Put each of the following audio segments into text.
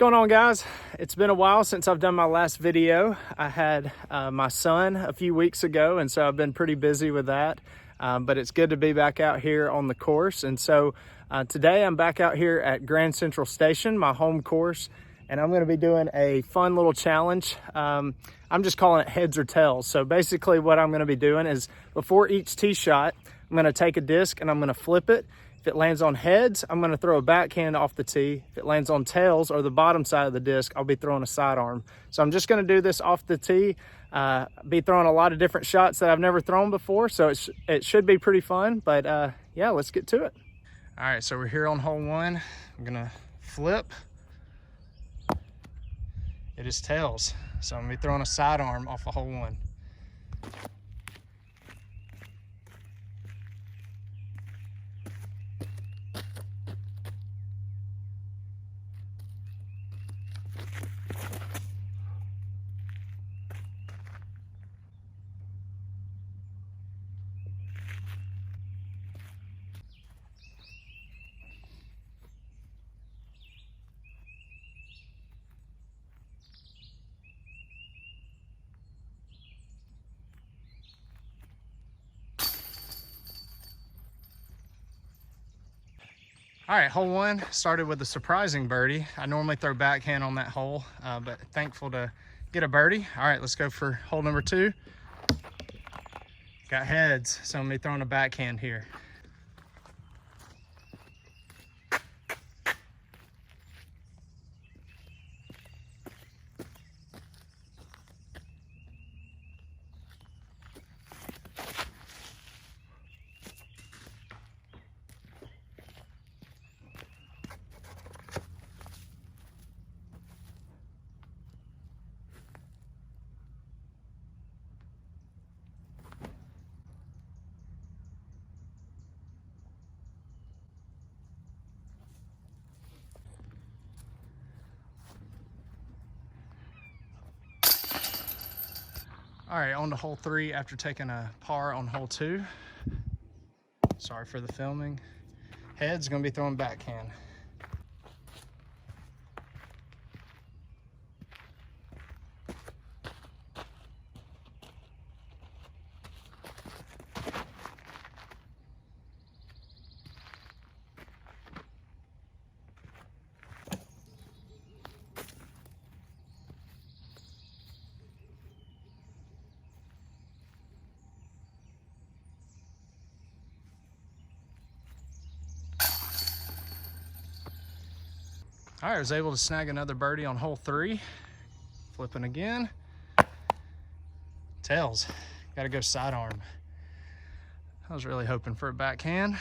going on, guys? It's been a while since I've done my last video. I had my son a few weeks ago, and so I've been pretty busy with that. But it's good to be back out here on the course. And so today I'm back out here at Grand Central Station, my home course, and I'm going to be doing a fun little challenge. I'm just calling it heads or tails. So basically what I'm going to be doing is before each tee shot, I'm going to take a disc and I'm going to flip it. If it lands on heads, I'm going to throw a backhand off the tee. If it lands on tails or the bottom side of the disc, I'll be throwing a sidearm. So I'm just going to do this off the tee. Be throwing a lot of different shots that I've never thrown before, so it should be pretty fun. But yeah, let's get to it. All right, so we're here on hole one. I'm going to flip. It is tails, so I'm going to be throwing a sidearm off of hole one. All right, hole one started with a surprising birdie. I normally throw backhand on that hole, but thankful to get a birdie. All right, let's go for hole number two. Got heads, so I'm gonna be throwing a backhand here. All right, on to hole three after taking a par on hole two. Sorry for the filming. Heads, gonna be throwing backhand. All right, I was able to snag another birdie on hole three. Flipping again. Tails, gotta go sidearm. I was really hoping for a backhand.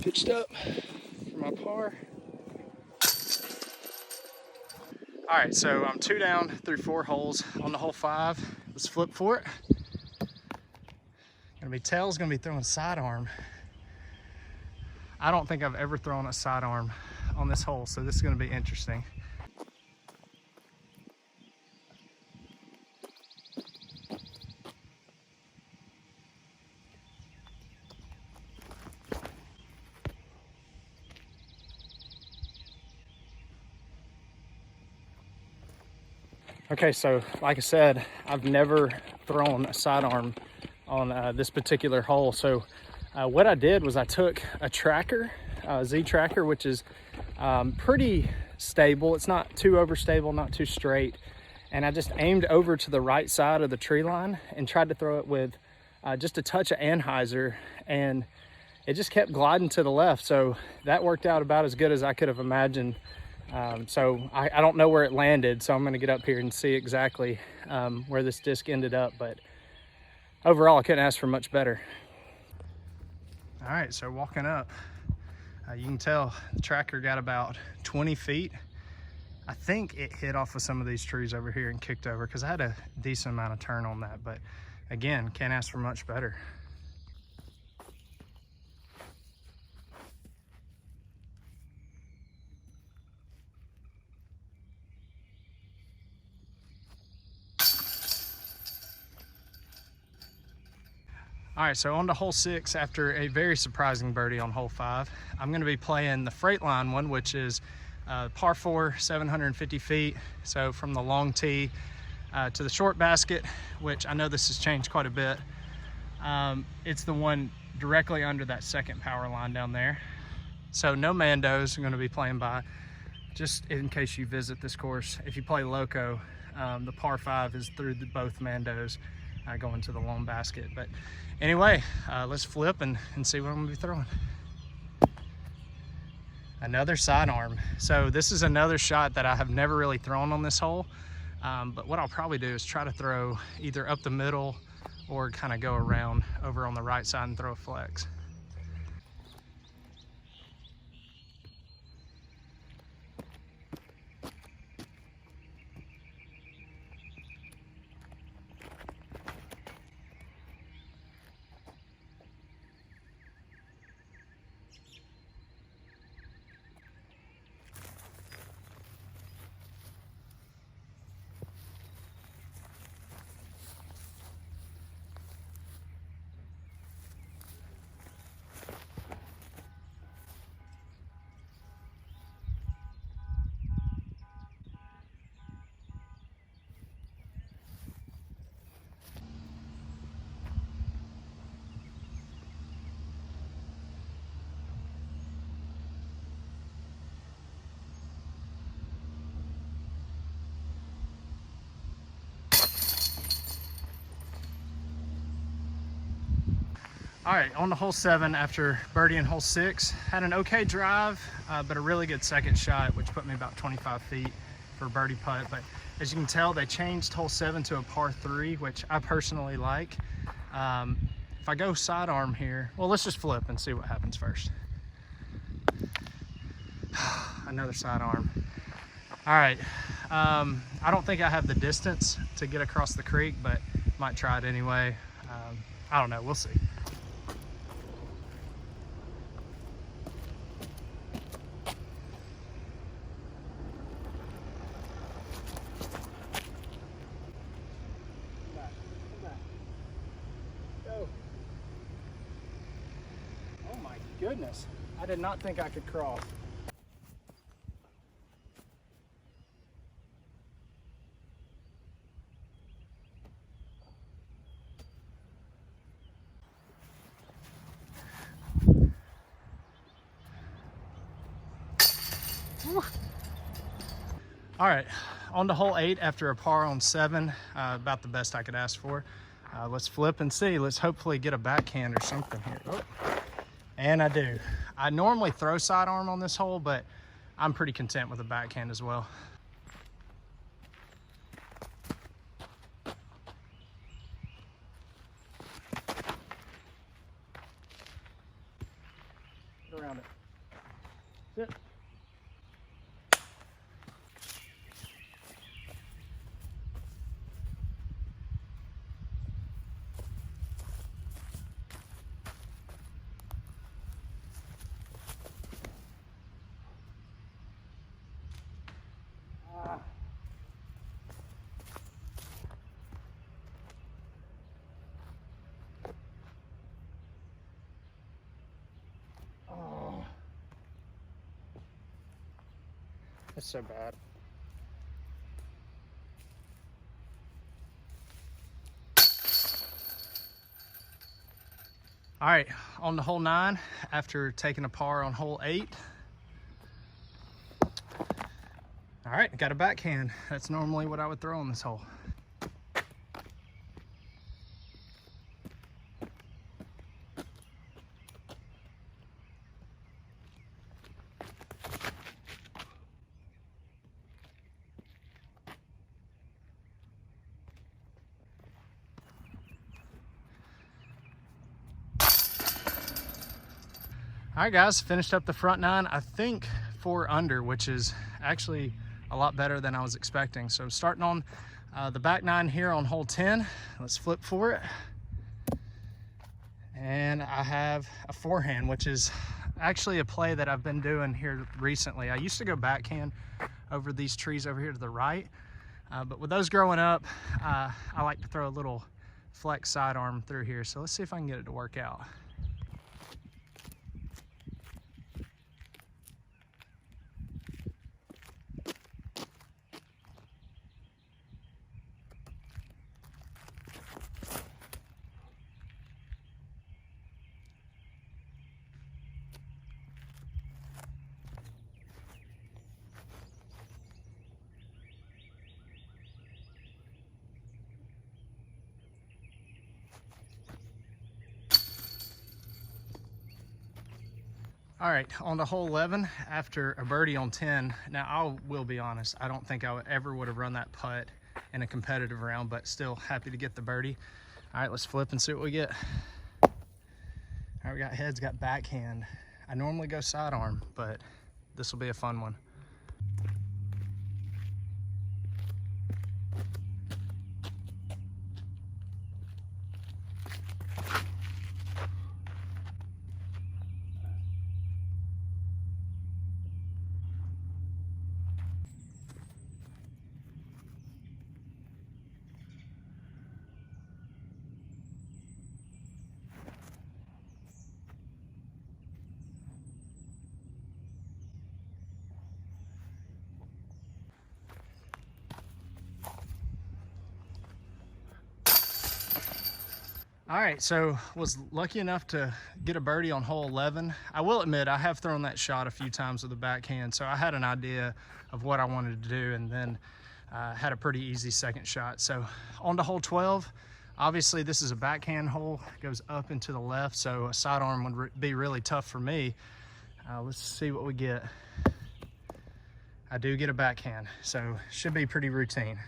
Pitched up for my par. All right, so I'm 2 down through 4 holes. On to hole 5, let's flip for it. Gonna be tails, gonna be throwing sidearm. I don't think I've ever thrown a sidearm on this hole, so this is gonna be interesting. Okay, so like I said, I've never thrown a sidearm on this particular hole. So what I did was I took a tracker, Z tracker, which is pretty stable. It's not too overstable, not too straight. And I just aimed over to the right side of the tree line and tried to throw it with just a touch of anhyzer, and it just kept gliding to the left. So that worked out about as good as I could have imagined. So I don't know where it landed, so I'm going to get up here and see exactly where this disc ended up, but overall I couldn't ask for much better. All right, so walking up, You can tell the tracker got about 20 feet. I think it hit off of some of these trees over here and kicked over because I had a decent amount of turn on that, but again, can't ask for much better. All right, so on to hole 6 after a very surprising birdie on hole 5. I'm gonna be playing the Freight Line one, which is par 4, 750 feet. So from the long tee to the short basket, which I know this has changed quite a bit. It's the one directly under that second power line down there. So no Mandos are gonna be playing by. Just in case you visit this course, if you play Loco, the par 5 is through both Mandos going to the long basket. But anyway, let's flip and see what I'm gonna be throwing. Another sidearm. So this is another shot that I have never really thrown on this hole. But what I'll probably do is try to throw either up the middle or kind of go around over on the right side and throw a flex. All right, on to hole 7 after birdieing hole 6. Had an okay drive, but a really good second shot, which put me about 25 feet for a birdie putt. But as you can tell, they changed hole 7 to a par 3, which I personally like. If I go sidearm here, well, let's just flip and see what happens first. Another sidearm. All right, I don't think I have the distance to get across the creek, but might try it anyway. I don't know, we'll see. Goodness, I did not think I could cross. All right, on to hole 8 after a par on 7, about the best I could ask for. Let's flip and see. Let's hopefully get a backhand or something here. Oh. And I do. I normally throw sidearm on this hole, but I'm pretty content with a backhand as well. Get around it. Sit. It's so bad. All right, on to hole 9 after taking a par on hole 8. All right, got a backhand. That's normally what I would throw on this hole. All right, guys, finished up the front nine. I think 4 under, which is actually a lot better than I was expecting. So starting on the back nine here on hole 10. Let's flip for it. And I have a forehand, which is actually a play that I've been doing here recently. I used to go backhand over these trees over here to the right, but with those growing up, I like to throw a little flex sidearm through here. So let's see if I can get it to work out. All right, on to hole 11 after a birdie on 10. Now, I will be honest, I don't think I ever would have run that putt in a competitive round, but still happy to get the birdie. All right, let's flip and see what we get. All right, we got heads, got backhand. I normally go sidearm, but this will be a fun one. All right, so was lucky enough to get a birdie on hole 11. I will admit I have thrown that shot a few times with the backhand, so I had an idea of what I wanted to do, and then had a pretty easy second shot. So on to hole 12. Obviously this is a backhand hole, it goes up and to the left, so a sidearm would be really tough for me. Let's see what we get. I do get a backhand, so should be pretty routine.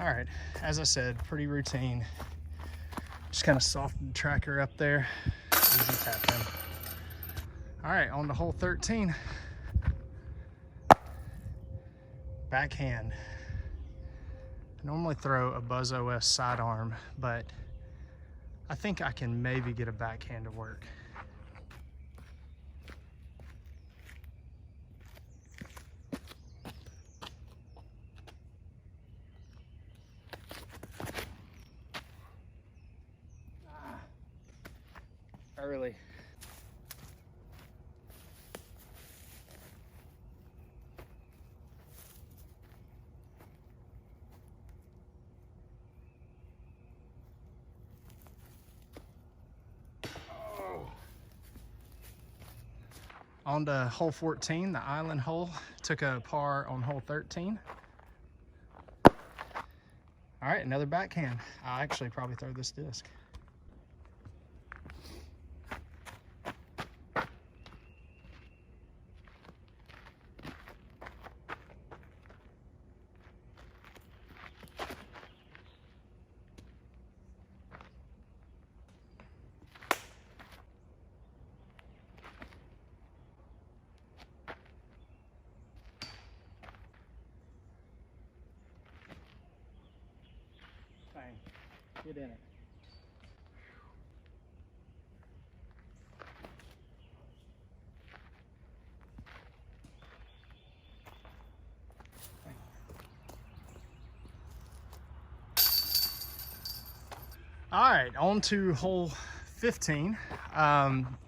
All right, as I said, pretty routine. Just kind of soften the tracker up there. Easy tap in. All right, on to hole 13. Backhand. I normally throw a Buzz OS sidearm, but I think I can maybe get a backhand to work. Early. Oh. On to hole 14, the island hole. Took a par on hole 13. All right, another backhand. I'll actually probably throw this disc. Get in it. All right, on to hole 15.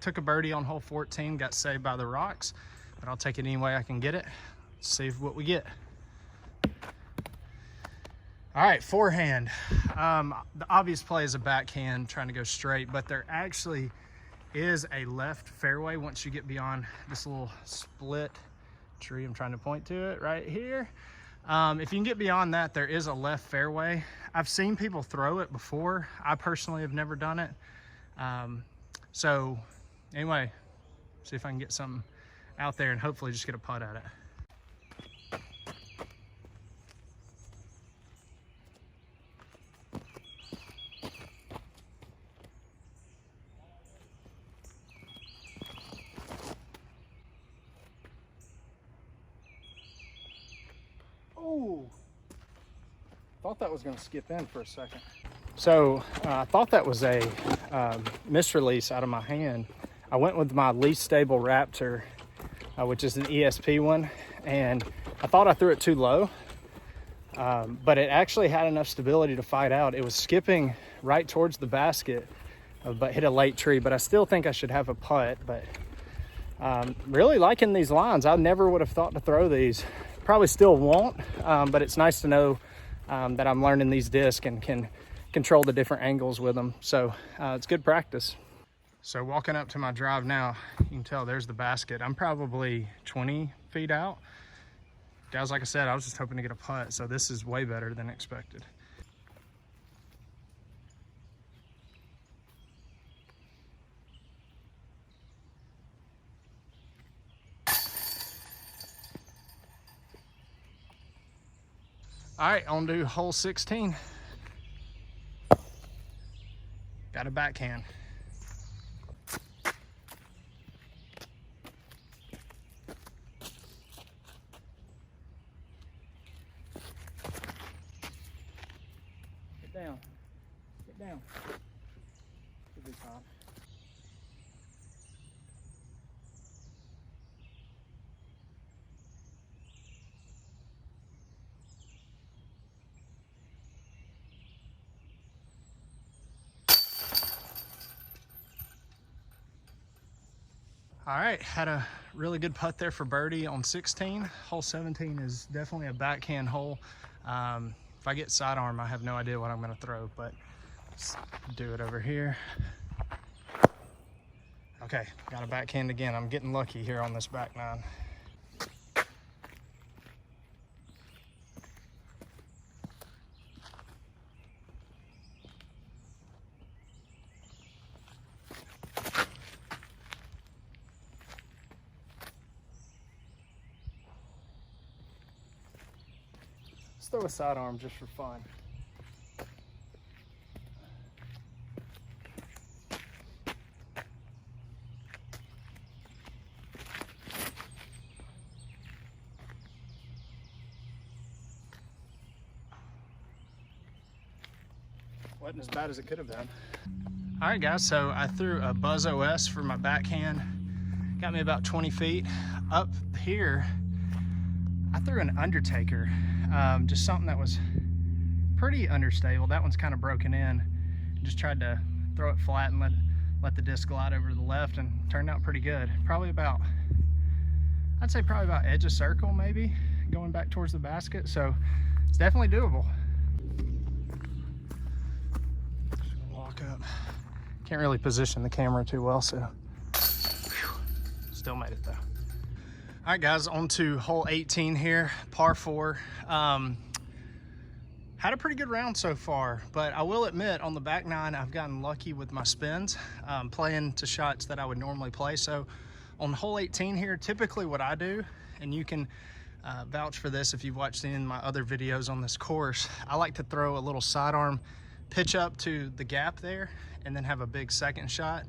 Took a birdie on hole 14, got saved by the rocks, but I'll take it any way I can get it. See what we get. All right, forehand. The obvious play is a backhand, trying to go straight, but there actually is a left fairway once you get beyond this little split tree. I'm trying to point to it right here. If you can get beyond that, there is a left fairway. I've seen people throw it before. I personally have never done it. So anyway, see if I can get something out there and hopefully just get a putt at it. Oh, thought that was going to skip in for a second. So I thought that was a misrelease out of my hand. I went with my least stable Raptor, which is an ESP one, and I thought I threw it too low, but it actually had enough stability to fight out. It was skipping right towards the basket, but hit a late tree. But I still think I should have a putt. But really liking these lines. I never would have thought to throw these. Probably still won't, but it's nice to know that I'm learning these discs and can control the different angles with them. So it's good practice. So walking up to my drive now, you can tell there's the basket. I'm probably 20 feet out. Guys, like I said, I was just hoping to get a putt, so this is way better than expected. All right, on to hole 16. Got a backhand. Get down. Get down. Should be fine. All right, had a really good putt there for birdie on 16. Hole 17 is definitely a backhand hole. If I get sidearm, I have no idea what I'm gonna throw, but let's do it over here. Okay, got a backhand again. I'm getting lucky here on this back nine. Let's throw a sidearm just for fun. Wasn't as bad as it could have been. All right, guys, so I threw a Buzz OS for my backhand. Got me about 20 feet. Up here, I threw an Undertaker, just something that was pretty understable. That one's kind of broken in. Just tried to throw it flat and let the disc glide over to the left, and turned out pretty good. Probably about, I'd say probably about edge of circle maybe, going back towards the basket. So it's definitely doable. Walk up. Can't really position the camera too well, so whew, still made it though. All right, guys, on to hole 18 here, par 4. Had a pretty good round so far, but I will admit on the back nine, I've gotten lucky with my spins, playing to shots that I would normally play. So on hole 18 here, typically what I do, and you can vouch for this if you've watched any of my other videos on this course, I like to throw a little sidearm pitch up to the gap there and then have a big second shot.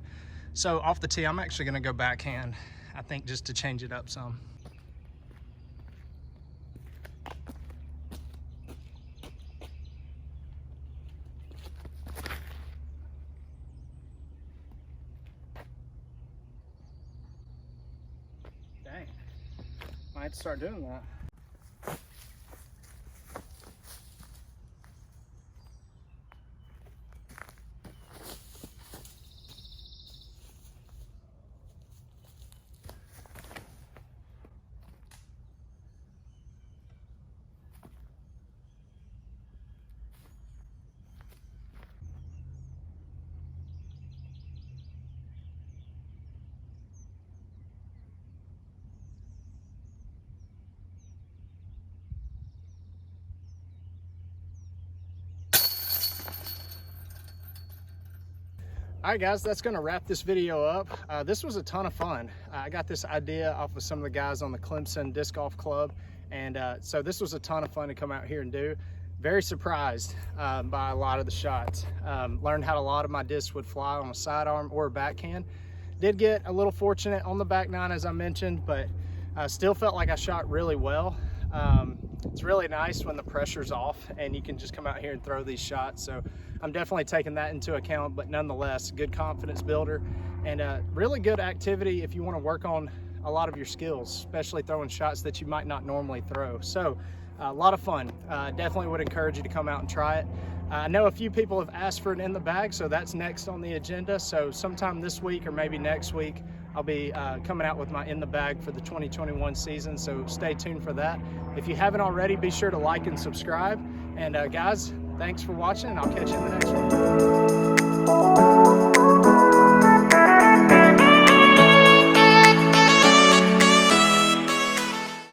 So off the tee, I'm actually gonna go backhand, I think, just to change it up some. Dang, might have to start doing that. All right, guys, that's going to wrap this video up. This was a ton of fun. I got this idea off of some of the guys on the Clemson Disc Golf Club, and so this was a ton of fun to come out here and do. Very surprised by a lot of the shots. Learned how a lot of my discs would fly on a sidearm or a backhand. Did get a little fortunate on the back nine, as I mentioned, but still felt like I shot really well. It's really nice when the pressure's off and you can just come out here and throw these shots. So I'm definitely taking that into account, but nonetheless, good confidence builder and really good activity if you want to work on a lot of your skills, especially throwing shots that you might not normally throw. So a lot of fun. Definitely would encourage you to come out and try it. I know a few people have asked for it in the bag, so that's next on the agenda. So sometime this week or maybe next week, I'll be coming out with my in the bag for the 2021 season, so stay tuned for that. If you haven't already, be sure to like and subscribe. And guys, thanks for watching, and I'll catch you in the next one.